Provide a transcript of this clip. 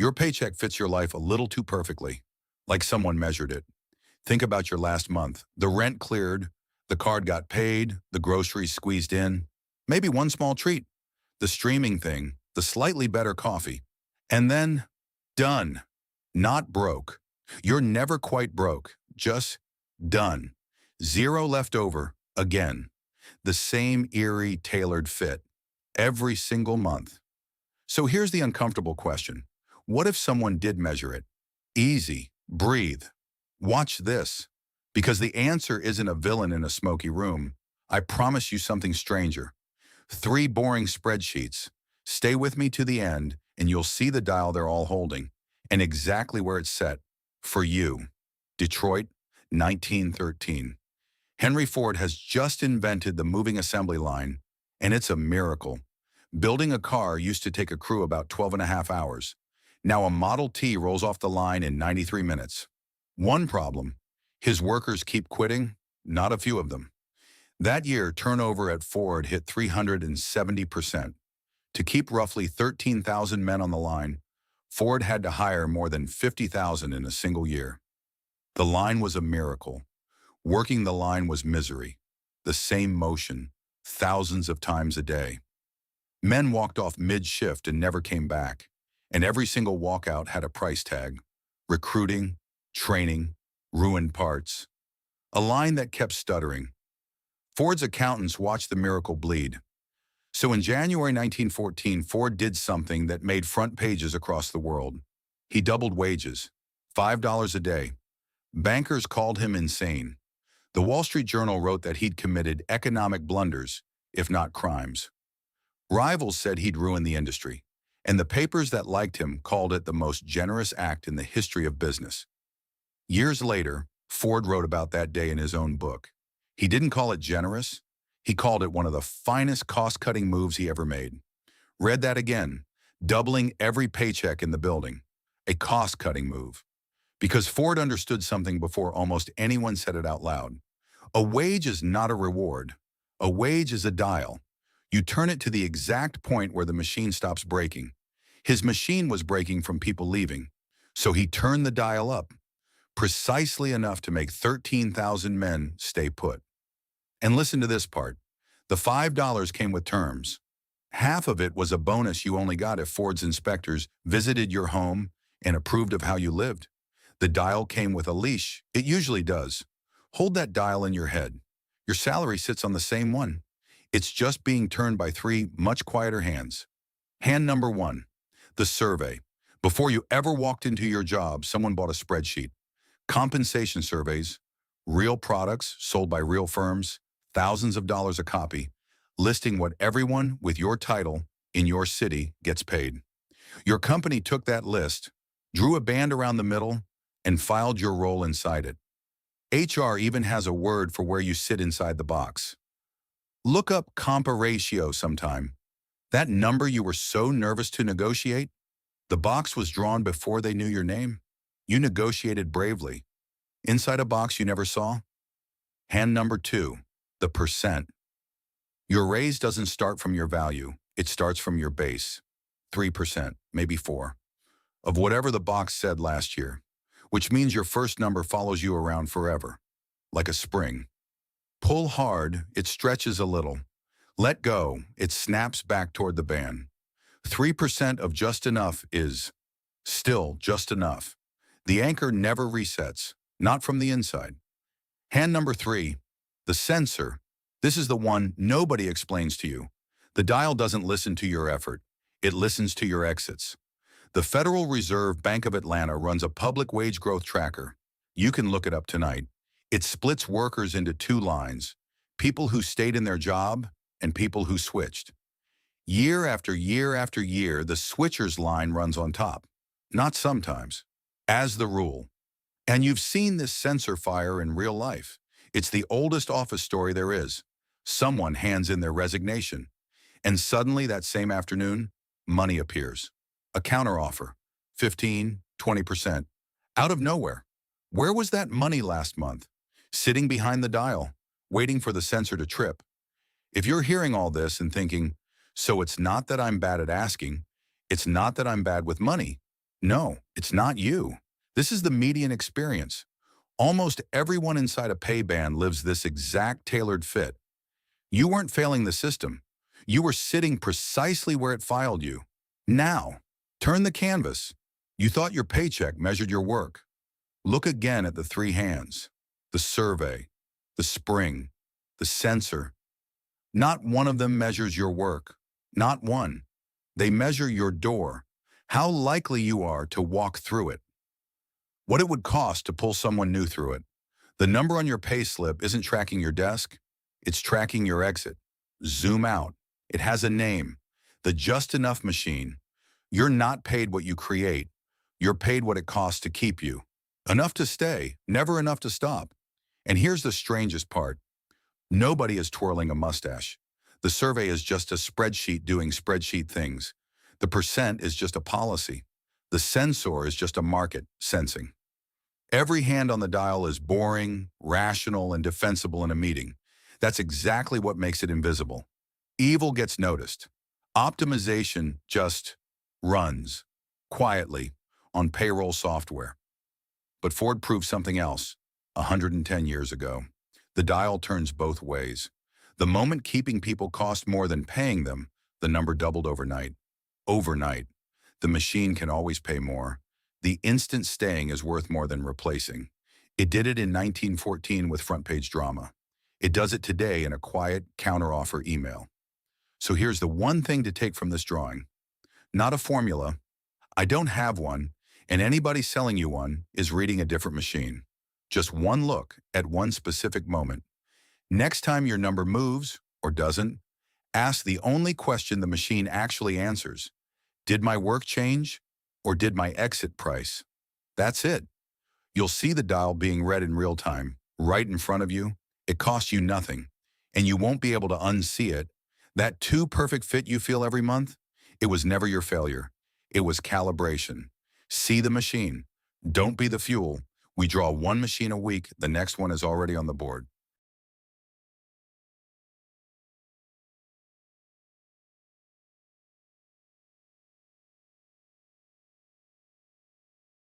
Your paycheck fits your life a little too perfectly, like someone measured it. Think about your last month. The rent cleared, the card got paid, the groceries squeezed in, maybe one small treat, the streaming thing, the slightly better coffee. And then, done. Not broke. You're never quite broke, just done. Zero left over, again. The same eerie, tailored fit, every single month. So here's the uncomfortable question. What if someone did measure it? Easy, breathe. Watch this. Because the answer isn't a villain in a smoky room. I promise you something stranger. 3 boring spreadsheets. Stay with me to the end, and you'll see the dial they're all holding, and exactly where it's set. For you. Detroit, 1913. Henry Ford has just invented the moving assembly line, and it's a miracle. Building a car used to take a crew about 12 and a half hours. Now a Model T rolls off the line in 93 minutes. One problem, his workers keep quitting, not a few of them. That year, turnover at Ford hit 370%. To keep roughly 13,000 men on the line, Ford had to hire more than 50,000 in a single year. The line was a miracle. Working the line was misery. The same motion, thousands of times a day. Men walked off mid-shift and never came back, and every single walkout had a price tag. Recruiting, training, ruined parts. A line that kept stuttering. Ford's accountants watched the miracle bleed. So in January 1914, Ford did something that made front pages across the world. He doubled wages, $5 a day. Bankers called him insane. The Wall Street Journal wrote that he'd committed economic blunders, if not crimes. Rivals said he'd ruined the industry, and the papers that liked him called it the most generous act in the history of business. Years later, Ford wrote about that day in his own book. He didn't call it generous. He called it one of the finest cost-cutting moves he ever made. Read that again, doubling every paycheck in the building. A cost-cutting move. Because Ford understood something before almost anyone said it out loud. A wage is not a reward. A wage is a dial. You turn it to the exact point where the machine stops breaking. His machine was breaking from people leaving, so he turned the dial up, precisely enough to make 13,000 men stay put. And listen to this part. The $5 came with terms. Half of it was a bonus you only got if Ford's inspectors visited your home and approved of how you lived. The dial came with a leash. It usually does. Hold that dial in your head. Your salary sits on the same one. It's just being turned by 3 much quieter hands. Hand number 1, the survey. Before you ever walked into your job, someone bought a spreadsheet. Compensation surveys, real products sold by real firms, thousands of dollars a copy, listing what everyone with your title in your city gets paid. Your company took that list, drew a band around the middle, and filed your role inside it. HR even has a word for where you sit inside the box. Look up compa ratio sometime. That number you were so nervous to negotiate, the box was drawn before they knew your name. You negotiated bravely. Inside a box you never saw? Hand number 2, the percent. Your raise doesn't start from your value. It starts from your base. 3%, maybe 4, of whatever the box said last year, which means your first number follows you around forever, like a spring. Pull hard, it stretches a little. Let go, it snaps back toward the band. 3% of just enough is still just enough. The anchor never resets, not from the inside. Hand number 3, the sensor. This is the one nobody explains to you. The dial doesn't listen to your effort. It listens to your exits. The Federal Reserve Bank of Atlanta runs a public wage growth tracker. You can look it up tonight. It splits workers into 2 lines, people who stayed in their job and people who switched. Year after year after year, the switchers line runs on top. Not sometimes, as the rule. And you've seen this sensor fire in real life. It's the oldest office story there is. Someone hands in their resignation, and suddenly that same afternoon, money appears. A counteroffer, 15, 20%, out of nowhere. Where was that money last month? Sitting behind the dial, waiting for the sensor to trip. If you're hearing all this and thinking, so it's not that I'm bad at asking, it's not that I'm bad with money, No, it's not you. This is the median experience. Almost everyone inside a pay band lives this exact tailored fit. You weren't failing the system. You were sitting precisely where it filed you. Now, turn the canvas. You thought your paycheck measured your work. Look again at the three hands, the survey, the spring, the sensor. Not one of them measures your work. Not one. They measure your door, how likely you are to walk through it, what it would cost to pull someone new through it. The number on your pay slip isn't tracking your desk, it's tracking your exit. Zoom out. It has a name, the just enough machine. You're not paid what you create. You're paid what it costs to keep you. Enough to stay, never enough to stop. And here's the strangest part. Nobody is twirling a mustache. The survey is just a spreadsheet doing spreadsheet things. The percent is just a policy. The sensor is just a market sensing. Every hand on the dial is boring, rational, and defensible in a meeting. That's exactly what makes it invisible. Evil gets noticed. Optimization just runs quietly on payroll software. But Ford proved something else 110 years ago. The dial turns both ways. The moment keeping people cost more than paying them, the number doubled overnight. Overnight. The machine can always pay more. The instant staying is worth more than replacing. It did it in 1914 with front page drama. It does it today in a quiet counteroffer email. So here's the one thing to take from this drawing. Not a formula. I don't have one, and anybody selling you one is reading a different machine. Just one look at one specific moment. Next time your number moves, or doesn't, ask the only question the machine actually answers. Did my work change, or did my exit price? That's it. You'll see the dial being read in real time, right in front of you. It costs you nothing, and you won't be able to unsee it. That too perfect fit you feel every month, it was never your failure. It was calibration. See the machine. Don't be the fuel. We draw one machine a week, the next one is already on the board.